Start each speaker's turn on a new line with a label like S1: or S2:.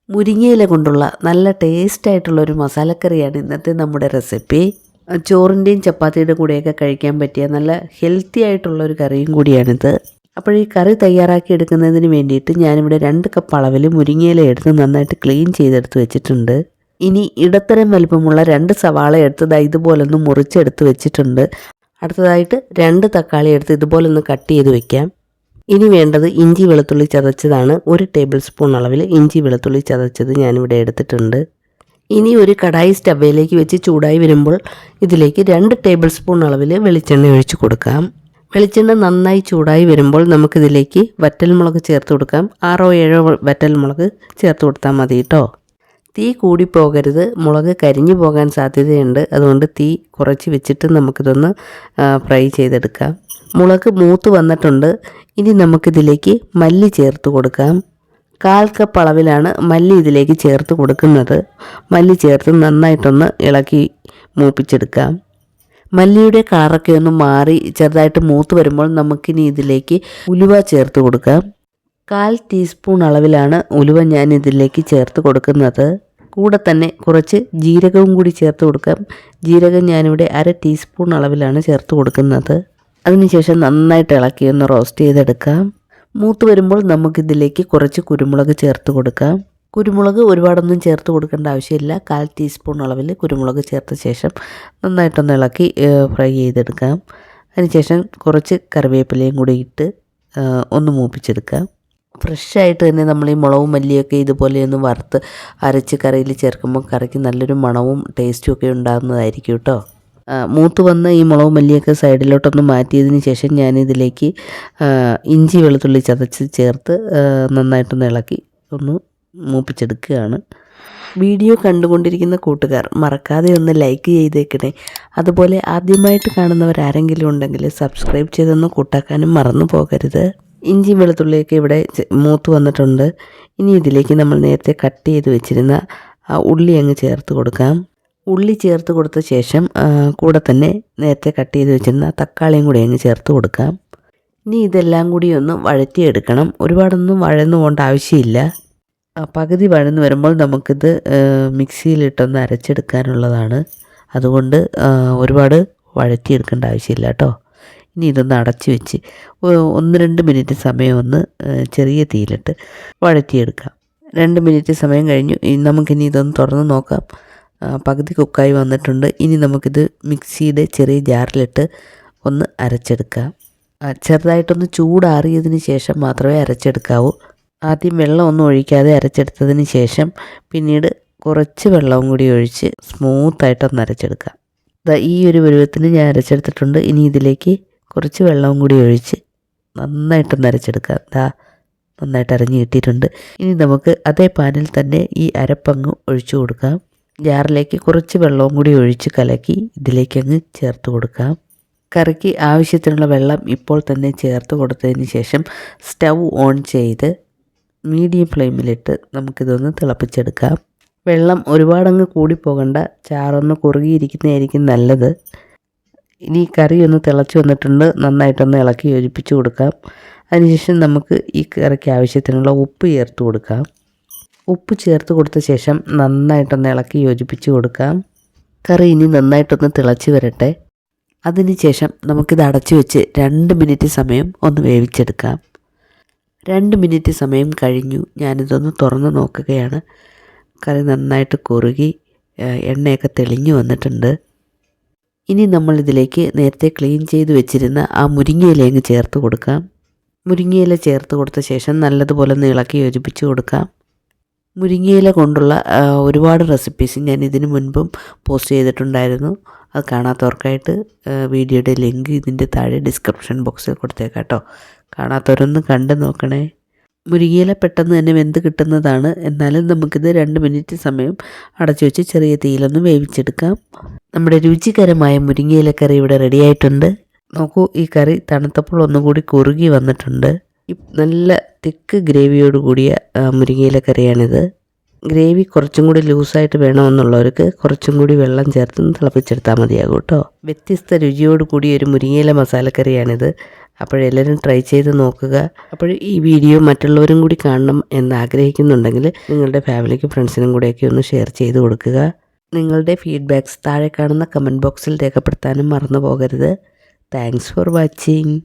S1: മുരിങ്ങയില കൊണ്ടുള്ള നല്ല ടേസ്റ്റായിട്ടുള്ളൊരു മസാലക്കറിയാണ് ഇന്നത്തെ നമ്മുടെ റെസിപ്പി. ചോറിൻ്റെയും ചപ്പാത്തിയുടെ കൂടെയൊക്കെ കഴിക്കാൻ പറ്റിയ നല്ല ഹെൽത്തി ആയിട്ടുള്ളൊരു കറിയും കൂടിയാണിത്. അപ്പോൾ ഈ കറി തയ്യാറാക്കി എടുക്കുന്നതിന് വേണ്ടിയിട്ട് ഞാനിവിടെ 2 കപ്പ് അളവിൽ മുരിങ്ങയില എടുത്ത് നന്നായിട്ട് ക്ലീൻ ചെയ്തെടുത്ത് വെച്ചിട്ടുണ്ട്. ഇനി ഇടത്തരം വലിപ്പമുള്ള 2 സവാള എടുത്ത് ഇതുപോലൊന്ന് മുറിച്ചെടുത്ത് വെച്ചിട്ടുണ്ട്. അടുത്തതായിട്ട് 2 തക്കാളി എടുത്ത് ഇതുപോലൊന്ന് കട്ട് ചെയ്ത് വെക്കാം. ഇനി വേണ്ടത് ഇഞ്ചി വെളുത്തുള്ളി ചതച്ചതാണ്. 1 ടേബിൾ സ്പൂൺ അളവിൽ ഇഞ്ചി വെളുത്തുള്ളി ചതച്ചത് ഞാനിവിടെ എടുത്തിട്ടുണ്ട്. ഇനി ഒരു കടായി സ്റ്റവയിലേക്ക് വെച്ച് ചൂടായി വരുമ്പോൾ ഇതിലേക്ക് 2 ടേബിൾ സ്പൂൺ അളവിൽ വെളിച്ചെണ്ണ ഒഴിച്ച് കൊടുക്കാം. വെളിച്ചെണ്ണ നന്നായി ചൂടായി വരുമ്പോൾ നമുക്കിതിലേക്ക് വറ്റൽമുളക് ചേർത്ത് കൊടുക്കാം. 6-7 വറ്റൽമുളക് ചേർത്ത് കൊടുത്താൽ മതി കേട്ടോ. തീ കൂടിപ്പോകരുത്, മുളക് കരിഞ്ഞു പോകാൻ സാധ്യതയുണ്ട്. അതുകൊണ്ട് തീ കുറച്ച് വെച്ചിട്ട് നമുക്കിതൊന്ന് ഫ്രൈ ചെയ്തെടുക്കാം. മുളക് മൂത്ത് വന്നിട്ടുണ്ട്. ഇനി നമുക്കിതിലേക്ക് മല്ലി ചേർത്ത് കൊടുക്കാം. 1/4 കപ്പ് അളവിലാണ് മല്ലി ഇതിലേക്ക് ചേർത്ത് കൊടുക്കുന്നത്. മല്ലി ചേർത്ത് നന്നായിട്ടൊന്ന് ഇളക്കി മൂപ്പിച്ചെടുക്കാം. മല്ലിയുടെ കളറൊക്കെ ഒന്ന് മാറി ചെറുതായിട്ട് മൂത്ത് വരുമ്പോൾ നമുക്കിനി ഇതിലേക്ക് ഉലുവ ചേർത്ത് കൊടുക്കാം. 1/4 ടീസ്പൂൺ അളവിലാണ് ഉലുവ ഞാൻ ഇതിലേക്ക് ചേർത്ത് കൊടുക്കുന്നത്. കൂടെ തന്നെ കുറച്ച് ജീരകവും കൂടി ചേർത്ത് കൊടുക്കാം. ജീരകം ഞാനിവിടെ 1/2 ടീസ്പൂൺ അളവിലാണ് ചേർത്ത് കൊടുക്കുന്നത്. അതിനുശേഷം നന്നായിട്ട് ഇളക്കി ഒന്ന് റോസ്റ്റ് ചെയ്തെടുക്കാം. മൂത്ത് വരുമ്പോൾ നമുക്കിതിലേക്ക് കുറച്ച് കുരുമുളക് ചേർത്ത് കൊടുക്കാം. കുരുമുളക് ഒരുപാടൊന്നും ചേർത്ത് കൊടുക്കേണ്ട ആവശ്യമില്ല. 1/4 ടീസ്പൂൺ അളവിൽ കുരുമുളക് ചേർത്ത ശേഷം നന്നായിട്ടൊന്ന് ഇളക്കി ഫ്രൈ ചെയ്തെടുക്കാം. അതിനുശേഷം കുറച്ച് കറിവേപ്പിലയും കൂടി ഇട്ട് ഒന്ന് മൂപ്പിച്ചെടുക്കാം. ഫ്രഷായിട്ട് തന്നെ നമ്മൾ ഈ മുളകും മല്ലിയൊക്കെ ഇതുപോലെയൊന്ന് വറുത്ത് അരച്ച് കറിയിൽ ചേർക്കുമ്പോൾ കറിക്ക് നല്ലൊരു മണവും ടേസ്റ്റും ഒക്കെ ഉണ്ടാകുന്നതായിരിക്കും കേട്ടോ. മൂത്ത് വന്ന് ഈ മുളകും മല്ലിയൊക്കെ സൈഡിലോട്ടൊന്ന് മാറ്റിയതിന് ശേഷം ഞാനിതിലേക്ക് ഇഞ്ചി വെളുത്തുള്ളി ചതച്ച് ചേർത്ത് നന്നായിട്ടൊന്ന് ഇളക്കി ഒന്ന് മൂപ്പിച്ചെടുക്കുകയാണ്. വീഡിയോ കണ്ടുകൊണ്ടിരിക്കുന്ന കൂട്ടുകാർ മറക്കാതെ ഒന്ന് ലൈക്ക് ചെയ്തേക്കണേ. അതുപോലെ ആദ്യമായിട്ട് കാണുന്നവരാരെങ്കിലും ഉണ്ടെങ്കിൽ സബ്സ്ക്രൈബ് ചെയ്തൊന്ന് കൂട്ടാക്കാനും മറന്നു പോകരുത്. ഇഞ്ചി വെളുത്തുള്ളിയൊക്കെ ഇവിടെ മൂത്ത് വന്നിട്ടുണ്ട്. ഇനി ഇതിലേക്ക് നമ്മൾ നേരത്തെ കട്ട് ചെയ്ത് വെച്ചിരുന്ന ഉള്ളി അങ്ങ് ചേർത്ത് കൊടുക്കാം. ഉള്ളി ചേർത്ത് കൊടുത്ത ശേഷം കൂടെ തന്നെ നേരത്തെ കട്ട് ചെയ്ത് വെച്ചിരുന്ന തക്കാളിയും കൂടി അങ്ങ് ചേർത്ത് കൊടുക്കാം. ഇനി ഇതെല്ലാം കൂടി ഒന്ന് വഴറ്റിയെടുക്കണം. ഒരുപാടൊന്നും വഴന്നു പോകേണ്ട ആവശ്യമില്ല. പകുതി വഴന്ന് വരുമ്പോൾ നമുക്കിത് മിക്സിയിലിട്ടൊന്ന് അരച്ചെടുക്കാനുള്ളതാണ്. അതുകൊണ്ട് ഒരുപാട് വഴറ്റിയെടുക്കേണ്ട ആവശ്യമില്ല കേട്ടോ. ഇനി ഇതൊന്ന് അടച്ച് വെച്ച് 1-2 മിനിറ്റ് സമയം ഒന്ന് ചെറിയ തീയിലിട്ട് വഴറ്റിയെടുക്കാം. 2 മിനിറ്റ് സമയം കഴിഞ്ഞു. നമുക്കിനി ഇതൊന്ന് തുറന്ന് നോക്കാം. പകുതി കുക്കായി വന്നിട്ടുണ്ട്. ഇനി നമുക്കിത് മിക്സിയുടെ ചെറിയ ജാറിലിട്ട് ഒന്ന് അരച്ചെടുക്കാം. ചെറുതായിട്ടൊന്ന് ചൂടാറിയതിന് ശേഷം മാത്രമേ അരച്ചെടുക്കാവൂ. ആദ്യം വെള്ളമൊന്നും ഒഴിക്കാതെ അരച്ചെടുത്തതിന് ശേഷം പിന്നീട് കുറച്ച് വെള്ളവും കൂടി ഒഴിച്ച് സ്മൂത്തായിട്ടൊന്ന് അരച്ചെടുക്കാം. ഈ ഒരു പരുവത്തിന് ഞാൻ അരച്ചെടുത്തിട്ടുണ്ട്. ഇനി ഇതിലേക്ക് കുറച്ച് വെള്ളവും കൂടി ഒഴിച്ച് നന്നായിട്ടൊന്ന് അരച്ചെടുക്കാം. നന്നായിട്ട് അരഞ്ഞ് കിട്ടിയിട്ടുണ്ട്. ഇനി നമുക്ക് അതേ പാനിൽ തന്നെ ഈ അരപ്പങ്ങ് ഒഴിച്ചു കൊടുക്കാം. ജാറിലേക്ക് കുറച്ച് വെള്ളവും കൂടി ഒഴിച്ച് കലക്കി ഇതിലേക്കങ്ങ് ചേർത്ത് കൊടുക്കാം. കറിക്ക് ആവശ്യത്തിനുള്ള വെള്ളം ഇപ്പോൾ തന്നെ ചേർത്ത് കൊടുത്തതിന് ശേഷം സ്റ്റൗ ഓൺ ചെയ്ത് മീഡിയം ഫ്ലെയിമിലിട്ട് നമുക്കിതൊന്ന് തിളപ്പിച്ചെടുക്കാം. വെള്ളം ഒരുപാടങ്ങ് കൂടിപ്പോകണ്ട, ചാറൊന്ന് കുറുകിയിരിക്കുന്നതായിരിക്കും നല്ലത്. ഇനി കറി ഒന്ന് തിളച്ച് വന്നിട്ടുണ്ട്. നന്നായിട്ടൊന്ന് ഇളക്കി യോജിപ്പിച്ച് കൊടുക്കാം. അതിനുശേഷം നമുക്ക് ഈ കറിക്ക് ആവശ്യത്തിനുള്ള ഉപ്പ് ചേർത്ത് കൊടുക്കാം. ഉപ്പ് ചേർത്ത് കൊടുത്ത ശേഷം നന്നായിട്ടൊന്ന് ഇളക്കി യോജിപ്പിച്ച് കൊടുക്കാം. കറി ഇനി നന്നായിട്ടൊന്ന് തിളച്ച് വരട്ടെ. അതിനുശേഷം നമുക്കിത് അടച്ചു വെച്ച് 2 മിനിറ്റ് സമയം ഒന്ന് വേവിച്ചെടുക്കാം. 2 മിനിറ്റ് സമയം കഴിഞ്ഞു. ഞാനിതൊന്ന് തുറന്ന് നോക്കുകയാണ്. കറി നന്നായിട്ട് കുറുകി എണ്ണയൊക്കെ തെളിഞ്ഞു വന്നിട്ടുണ്ട്. ഇനി നമ്മളിതിലേക്ക് നേരത്തെ ക്ലീൻ ചെയ്ത് വെച്ചിരുന്ന ആ മുരിങ്ങയില ചേർത്ത് കൊടുക്കാം. മുരിങ്ങയില ചേർത്ത് കൊടുത്ത ശേഷം നല്ലതുപോലെ ഒന്ന് ഇളക്കി യോജിപ്പിച്ച് കൊടുക്കാം. മുരിങ്ങയില കൊണ്ടുള്ള ഒരുപാട് റെസിപ്പീസ് ഞാൻ ഇതിനു മുൻപും പോസ്റ്റ് ചെയ്തിട്ടുണ്ടായിരുന്നു. അത് കാണാത്തവർക്കായിട്ട് വീഡിയോയുടെ ലിങ്ക് ഇതിൻ്റെ താഴെ ഡിസ്ക്രിപ്ഷൻ ബോക്സിൽ കൊടുത്തേക്കാം കേട്ടോ. കാണാത്തവരൊന്ന് കണ്ടു നോക്കണേ. മുരിങ്ങയില പെട്ടെന്ന് തന്നെ വെന്ത് കിട്ടുന്നതാണ്. എന്നാലും നമുക്കിത് 2 മിനിറ്റ് സമയം അടച്ചു വെച്ച് ചെറിയ തീയിലൊന്ന് വേവിച്ചെടുക്കാം. നമ്മുടെ രുചികരമായ മുരിങ്ങയില കറി ഇവിടെ റെഡിയായിട്ടുണ്ട്. നോക്കൂ, ഈ കറി തണുത്തപ്പോൾ ഒന്നുകൂടി കുറുകി വന്നിട്ടുണ്ട്. നല്ല തിക്ക് ഗ്രേവിയോട് കൂടിയ മുരിങ്ങയില കറിയാണിത്. ഗ്രേവി കുറച്ചും കൂടി ലൂസായിട്ട് വേണമെന്നുള്ളവർക്ക് കുറച്ചും കൂടി വെള്ളം ചേർത്ത് തിളപ്പിച്ചെടുത്താൽ മതിയാകും കേട്ടോ. വ്യത്യസ്ത രുചിയോട് കൂടിയ ഒരു മുരിങ്ങയില മസാലക്കറിയാണിത്. അപ്പോഴെല്ലാവരും ട്രൈ ചെയ്ത് നോക്കുക. അപ്പോൾ ഈ വീഡിയോ മറ്റുള്ളവരും കൂടി കാണണം എന്ന് ആഗ്രഹിക്കുന്നുണ്ടെങ്കിൽ നിങ്ങളുടെ ഫാമിലിക്കും ഫ്രണ്ട്സിനും കൂടെയൊക്കെ ഒന്ന് ഷെയർ ചെയ്ത് കൊടുക്കുക. നിങ്ങളുടെ ഫീഡ്ബാക്ക്സ് താഴെ കാണുന്ന കമൻറ്റ് ബോക്സിൽ രേഖപ്പെടുത്താനും മറന്നു പോകരുത്. Thanks for watching.